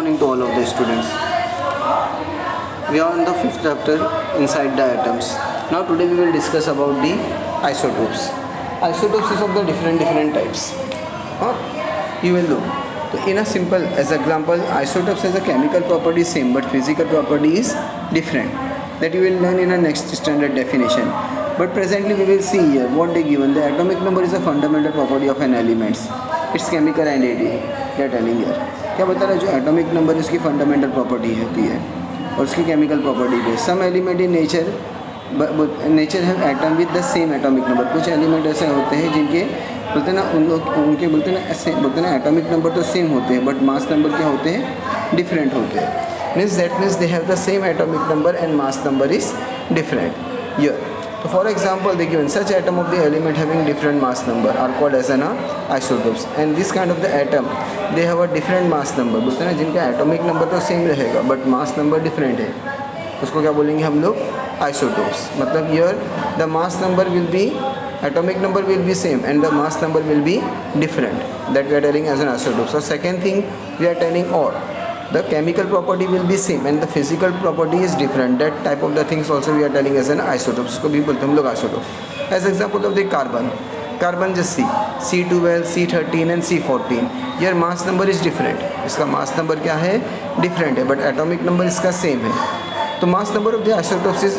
morning to all of the students. We are on the fifth chapter inside the atoms. Now today we will discuss about the isotopes. Isotopes is of the different types. You will know. So in a simple as example, isotopes has a chemical property same but physical property is different. That you will learn in a next standard definition. But presently we will see here what they given. The atomic number is a fundamental property of an element. Its chemical identity. They are telling here. क्या बता रहा है जो atomic number इसकी fundamental property होती है और उसकी केमिकल प्रॉपर्टी पे some element in nature have atom with the same atomic number. कुछ एलिमेंट ऐसे होते हैं जिनके बोलते हैं ना उनके बोलते हैं ना एटॉमिक नंबर तो सेम होते हैं बट मास नंबर क्या होते हैं डिफरेंट होते हैं. Means they have the same atomic number and mass number is different. Here so for example they given such atom of the element having different mass number are called as an isotopes and this kind of the atom they have a different mass number. बोलते हैं ना जिनका atomic number तो same रहेगा but mass number different है उसको क्या बोलेंगे हम लोग isotopes. मतलब here the mass number will be atomic number will be same and the mass number will be different. That we are telling as an isotope. So second thing we are telling or the chemical property will be same and the physical property is different. That type of the things also we are telling as an isotope. इसको भी बोलते हैं हम लोग isotope. As example of the carbon just C12, C13 and C14. Here mass number is different. इसका mass number क्या है different है but atomic number इसका same है. तो mass number of the isotopes is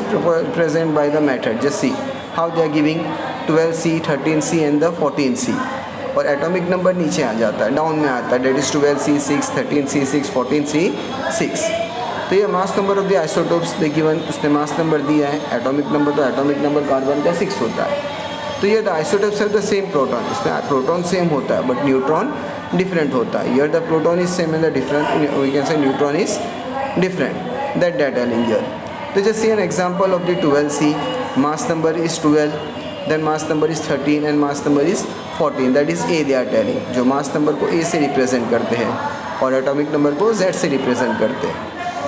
present by the method. Just see how they are giving 12C, 13C and the 14C. और atomic number नीचे आ जाता है डाउन में आता है that is 12C 6, 13C 6, 14C 6. तो ये mass number of the isotopes they given उसने मास नंबर दिया है एटॉमिक नंबर तो एटॉमिक नंबर कार्बन का 6 होता है. तो ये the isotopes have the same proton इसमें प्रोटॉन सेम होता है बट न्यूट्रॉन डिफरेंट होता है. Here the proton is same and the different we can say neutron is different that telling here. तो just see an example of the 12C mass number is 12 then mass number is 13 and mass number is 14. that is A they are telling. जो mass number को A से represent करते हैं और atomic number को Z से represent करते हैं.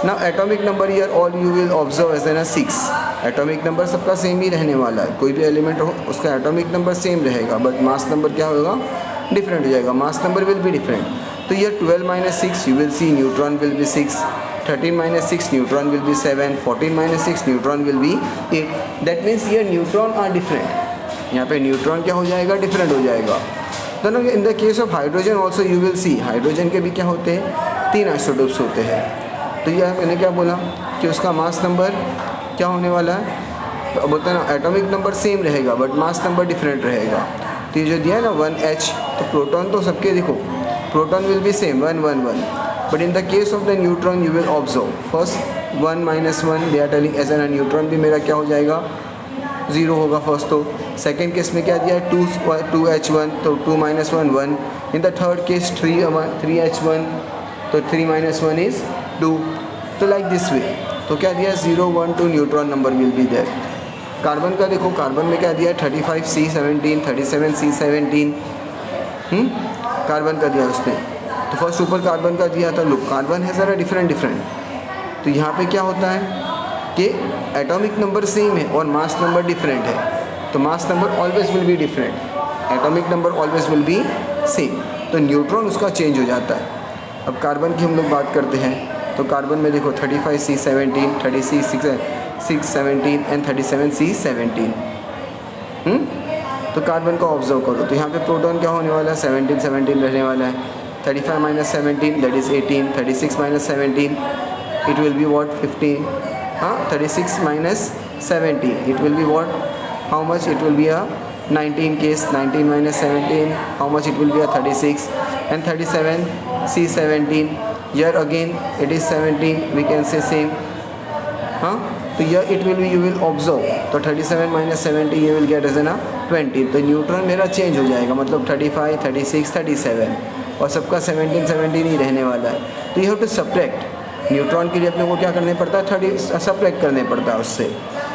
now atomic number here all you will observe as an 6. atomic number सबका सेम ही रहने वाला है. कोई भी एलिमेंट हो उसका atomic number सेम रहेगा बट mass number क्या होगा डिफरेंट हो जाएगा. mass number will be different. तो ये 12 minus 6 you will see neutron will be 6. 13 minus 6 neutron will be 7. 14 minus 6 neutron will be 8. that means here neutron are different. यहाँ पे neutron क्या हो जाएगा डिफरेंट हो जाएगा. दोनों इन the case of hydrogen also you will C hydrogen के भी क्या होते हैं 3 आइसोटोप्स होते हैं. तो यह मैंने क्या बोला कि उसका मास नंबर क्या होने वाला है तो बोलते हैं ना एटॉमिक नंबर सेम रहेगा बट मास नंबर डिफरेंट रहेगा. तो ये जो दिया है ना 1H तो प्रोटॉन तो सबके देखो proton will be same 1 1 1 but in the case of the neutron you will observe first 1 minus 1 they are telling as an neutron भी मेरा क्या हो जाएगा 0 होगा फर्स्ट. तो सेकेंड केस में क्या दिया है 2H1 तो 2 minus 1 1. In the third case 3H1 तो 3 minus 1 इज़ 2. तो लाइक दिस वे. तो क्या दिया 0 1 2 neutron number will be there. Carbon का देखो कार्बन में क्या दिया 35C17 37C17 कार्बन का दिया उसने. तो फर्स्ट ऊपर कार्बन का दिया था लुक कार्बन है ज़रा डिफरेंट. तो यहाँ पे क्या होता है कि एटॉमिक नंबर सेम है और मास नंबर डिफरेंट है. तो mass number always will be different atomic number always will be same. तो न्यूट्रॉन उसका चेंज हो जाता है. अब कार्बन की हम लोग बात करते हैं तो कार्बन में देखो 35C17 36C17 एंड 37C17. तो कार्बन को ऑब्जर्व करो तो यहाँ पे प्रोटॉन क्या होने वाला है 17 रहने वाला है. 35 minus 17 that is 18. 36 minus 17 it will be what 15. 36 minus 17 it will be what how much it will be a 19 case 19 minus 17 how much it will be a 36 and 37 C17 here again it is 17 we can say same. तो here it will be you will observe तो 37 minus 70 you will get as a 20. तो neutron मेरा change हो जाएगा मतलब 35 36 37 और सबका 17 ही रहने वाला है. तो you have to subtract neutron के लिए अपने को क्या करने पड़ता है 30 सब्ट्रैक्ट करने पड़ता है उससे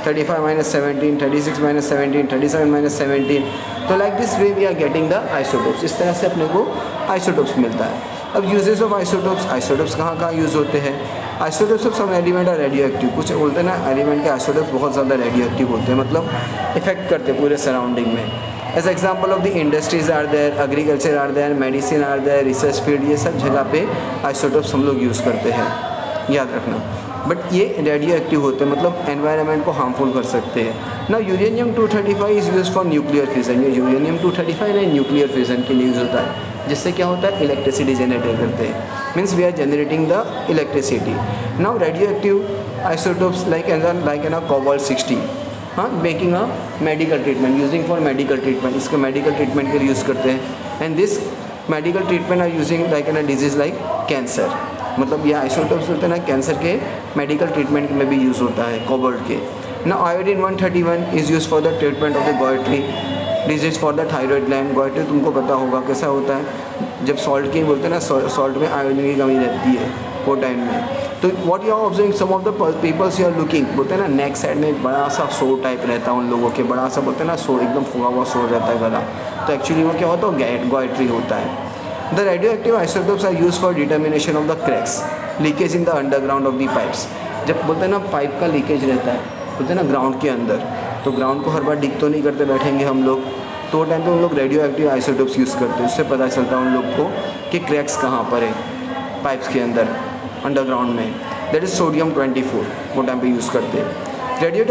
35 minus 17 36 minus 17 37 minus 17. तो like this way we are getting the isotopes. इस तरह से अपने को आइसोटोप्स मिलता है. अब यूजेस ऑफ आइसोटोप्स कहाँ यूज़ होते हैं. Isotopes of some element are radioactive. कुछ बोलते हैं ना एलिमेंट के आइसोटोप्स बहुत ज़्यादा रेडियो एक्टिव होते हैं मतलब इफेक्ट करते हैं पूरे सराउंडिंग में. As example of the industries are there, agriculture are there, medicine are there, research field, ये सब जगह पे आइसोटोप्स हम लोग यूज़ करते हैं, याद रखना। बट ये रेडियो एक्टिव होते हैं, मतलब एनवायरनमेंट को हार्मफुल कर सकते हैं। ना uranium 235 is use for nuclear fusion, ये यूरेनियम 235 ना न्यूक्लियर फ्यूजन के लिए यूज़ होता है, जिससे क्या होता है इलेक्ट्रिसिटी जनरेट करते हैं, means we are generating the electricity. Now radioactive isotopes like an cobalt 60, हाँ, making a medical treatment, using for medical treatment, इसका मेडिकल ट्रीटमेंट के लिए यूज़ करते हैं। And this medical treatment are using like an a disease like cancer, मतलब ये isotopes होते हैं ना, कैंसर के मेडिकल ट्रीटमेंट में भी यूज़ होता है कोबाल्ट के। ना iodine 131 is use for the treatment of the goitre disease for the thyroid gland. Goitre तुमको पता होगा कैसा होता है, जब सॉल्ट की बोलते हैं ना, सॉल्ट में आयोडीन की कमी रहती है वो टाइम में। तो what you are observing some of the peoples you are looking, बोलते हैं ना नेक साइड में एक बड़ा सा सो टाइप रहता है उन लोगों के, बड़ा सा बोलते हैं ना सो, एकदम फुगा हुआ सो रहता है गला, तो एक्चुअली वो क्या होता है गोइट्री होता है। The radioactive isotopes are use for determination of the cracks, leakage in the underground of the pipes. जब बोलते हैं ना पाइप का लीकेज रहता है, बोलते हैं ना ग्राउंड के अंदर, तो ग्राउंड को हर बार डिग तो नहीं करते बैठेंगे हम लोग, तो टाइम पे उन लोग रेडियो एक्टिव आइसोटोप्स यूज़ करते हैं। उससे पता चलता है उन लोग को कि क्रैक्स कहाँ पर है पाइप्स के अंदर अंडरग्राउंड में, दैट इज सोडियम 24, वो टाइम पे यूज़ करते हैं। Radio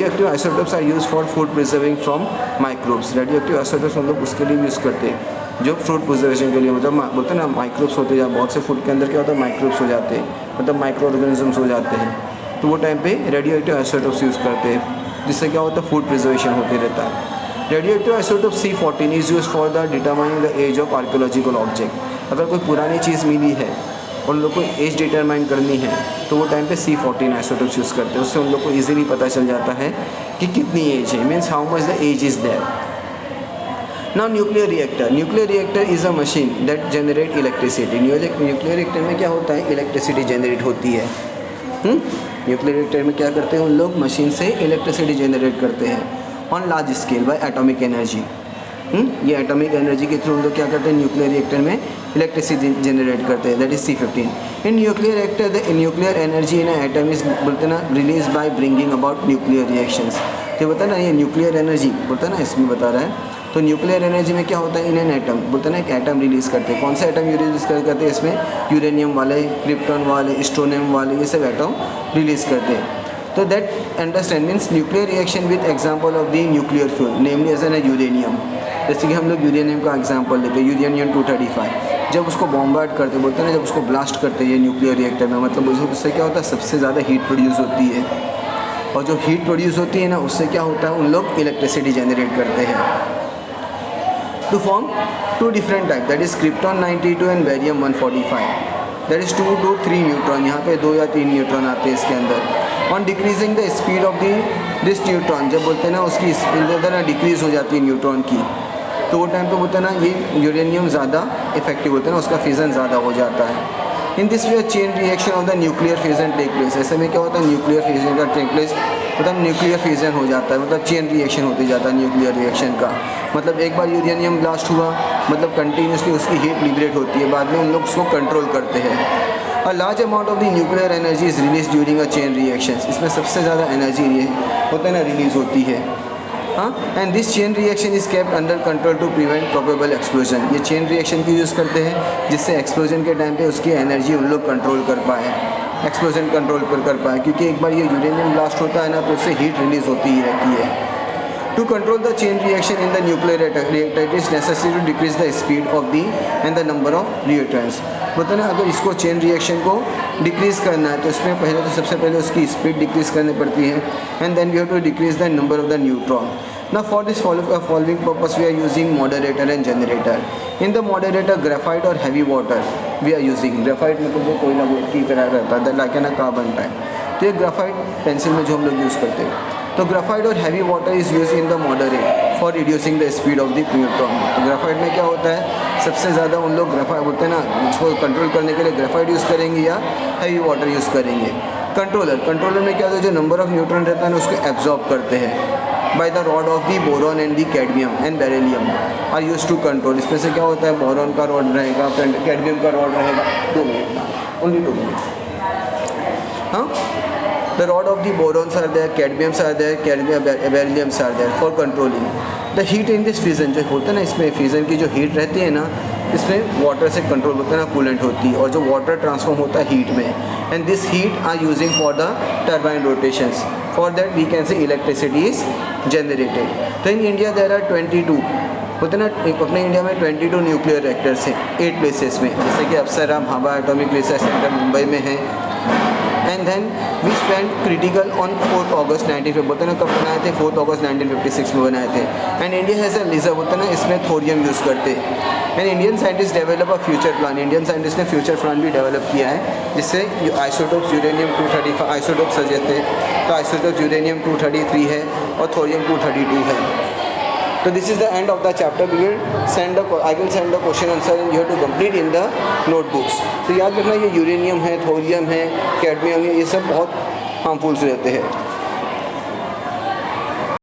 active isotopes are use for food preserving from microbes. Radioactive isotopes हम लोग उसके लिए यूज़ करते हैं जो फूड प्रिजर्वेशन के लिए, मतलब बोलते हैं ना माइक्रोब्स होते हैं, बहुत से फूड के अंदर क्या होता है माइक्रोब्स हो जाते हैं, मतलब माइक्रो ऑर्गेनिजम्स हो जाते हैं, तो वो टाइम पे रेडियो एक्टिव आइसोटोप्स यूज़ करते हैं, जिससे क्या होता है फूड प्रिजर्वेशन होते रहता है। Radioactive isotope C14 is use for the determining the age of archaeological object. अगर कोई पुरानी चीज़ मिली है और उन लोग को एज डिटरमाइन करनी है तो वो टाइम पे C14 आइसोटोप्स यूज़ करते हैं, उससे उन लोग को ईजिली पता चल जाता है कि कितनी एज है, means how much the age is there. Now nuclear reactor is a machine that generate electricity. Nuclear reactor में क्या होता है, इलेक्ट्रिसिटी जनरेट होती है। न्यूक्लियर रिएक्टर में क्या करते हैं उन लोग, मशीन से इलेक्ट्रिसिटी जनरेट करते हैं on large scale bye atomic energy. ये एटॉमिक एनर्जी के थ्रू हम लोग क्या करते हैं न्यूक्लियर रिएक्टर में इलेक्ट्रिसिटी जनरेट करते हैं, that is C15। In nuclear reactor the nuclear energy in atom is बोलते ना release by bringing about nuclear reactions. तो बोलता है ना ये न्यूक्लियर एनर्जी बोलता है ना, इसमें बता रहा है, तो न्यूक्लियर एनर्जी में क्या होता है इन एन एटम, बोलते हैं ना एक एटम रिलीज़ करते हैं। कौन सा एटम रिलीज़ करते हैं, इसमें यूरेनियम वाले, क्रिप्टॉन वाले, स्ट्रोनियम वाले, ये सब एटम रिलीज़ करते हैं। तो that understand means nuclear reaction with example of the nuclear fuel namely as an uranium. जैसे कि हम लोग यूरेनियम का एग्जांपल लेते हैं, यूरेनियम 235, जब उसको बॉम्बार्ड करते बोलते हैं ना, जब उसको ब्लास्ट करते हैं ये न्यूक्लियर रिएक्टर में, मतलब उससे क्या होता है सबसे ज़्यादा हीट प्रोड्यूस होती है, और जो हीट प्रोड्यूस होती है ना उससे क्या होता है उन लोग इलेक्ट्रिसिटी जनरेट करते हैं। To form two different type, that is krypton 92 and barium 145, that is 2 to 3 neutron, यहाँ पे 2 या 3 न्यूट्रॉन आते हैं इसके अंदर। On decreasing the speed of this neutron, जब बोलते हैं ना उसकी स्पीड ना डिक्रीज हो जाती है न्यूट्रॉन की, तो वो टाइम पे बोलते हैं ना ये यूरेनियम ज़्यादा इफेक्टिव होता है ना, उसका फिजन ज़्यादा हो जाता है। In this way chain reaction of the nuclear fission take place. ऐसे में क्या होता है न्यूक्लियर फिजन का टेक प्लेस, मतलब न्यूक्लियर फिजन हो जाता है, मतलब चेन रिएक्शन होते जाता है न्यूक्लियर रिएक्शन का। मतलब एक बार यूरेनियम ब्लास्ट हुआ, मतलब कंटिन्यूसली उसकी हीट लिबरेट होती है, बाद में उन लोग उसको कंट्रोल करते हैं। A large amount of the nuclear energy is release during a chain reaction, इसमें सबसे ज़्यादा एनर्जी ये होता है ना रिलीज होती है। And this chain reaction is kept under control to prevent probable explosion. ये चेन रिएक्शन की यूज़ करते हैं जिससे एक्सप्लोजन के टाइम पे उसकी एनर्जी उन लोग कंट्रोल कर पाए, एक्सप्लोजन कंट्रोल कर पाए, क्योंकि एक बार ये यूरेनियम ब्लास्ट होता है ना तो उससे हीट रिलीज होती ही रहती है। To control the chain reaction in the nuclear reactor, it is necessary to decrease the speed of the and the number of reactants. बोलते ना अगर इसको चेन रिएक्शन को डिक्रीज करना है तो इसमें पहले तो सबसे पहले उसकी स्पीड डिक्रीज करनी पड़ती है, and then we have to decrease the number of the neutron. Now for this following purpose we are using moderator and generator. In the moderator graphite or heavy water we are using graphite, मतलब जो कोयला की तरह रहता है like ना carbon type, तो ये ग्राफाइट पेंसिल में जो हम लोग यूज़ करते हैं, तो ग्राफाइट और heavy water is use in the moderate for reducing the speed of the neutron. तो ग्राफाइट में क्या होता है सबसे ज़्यादा उन लोग ग्राफाइट बोलते हैं ना उसको कंट्रोल करने के लिए ग्राफाइट यूज़ करेंगे या हैवी वाटर यूज़ करेंगे। कंट्रोलर में क्या होता है जो नंबर ऑफ न्यूट्रॉन रहता है ना उसको एब्जॉर्ब करते हैं by the rod of the boron and the cadmium and beryllium are use to control. इसमें से क्या होता है बोरॉन का रॉड रहेगा, कैडमियम का रॉड रहेगा। 2 मिनट ओनली 2 मिनट। हाँ, the rod of the borons are there, cadmiums are there, berylliums are there for controlling. The heat in this fusion जो होता है ना, इसमें फ्यूज़न की जो हीट रहती है ना, इसमें वाटर से कंट्रोल होता है ना, कूलेंट होती है, और जो वाटर ट्रांसफॉर्म होता है हीट में, and this heat are using for the turbine rotations, for that we can say electricity is generated. तो इन इंडिया देयर आर 22 होते ना, अपने इंडिया में 22 न्यूक्लियर रिएक्टर्स हैं 8 प्लेसेस में, जैसे कि Apsara Bhabha atomic research centre Mumbai में है। And then we stand critical on 4 August 1950, बोलते ना कब बनाए थे, 4 अगस्त 1956 में बनाए थे। And India has a reserve, होता ना इसमें थोरियम यूज़ करते। And Indian scientist develop a future plan, Indian scientist ने फ्यूचर प्लान भी डेवलप किया है, जिससे आइसोटोप्स यूरेनियम 235 आइसोटोप सजेस्ट थे। तो आइसोटोप्स यूरेनियम 233 है और थोरियम 232 है। तो this is the end of the chapter. We will send I will send the question answer and you have to complete in the notebooks. तो याद रखना, ये यूरेनियम है, थोरियम है, कैडमियम है, ये सब बहुत हार्मफुल्स रहते हैं।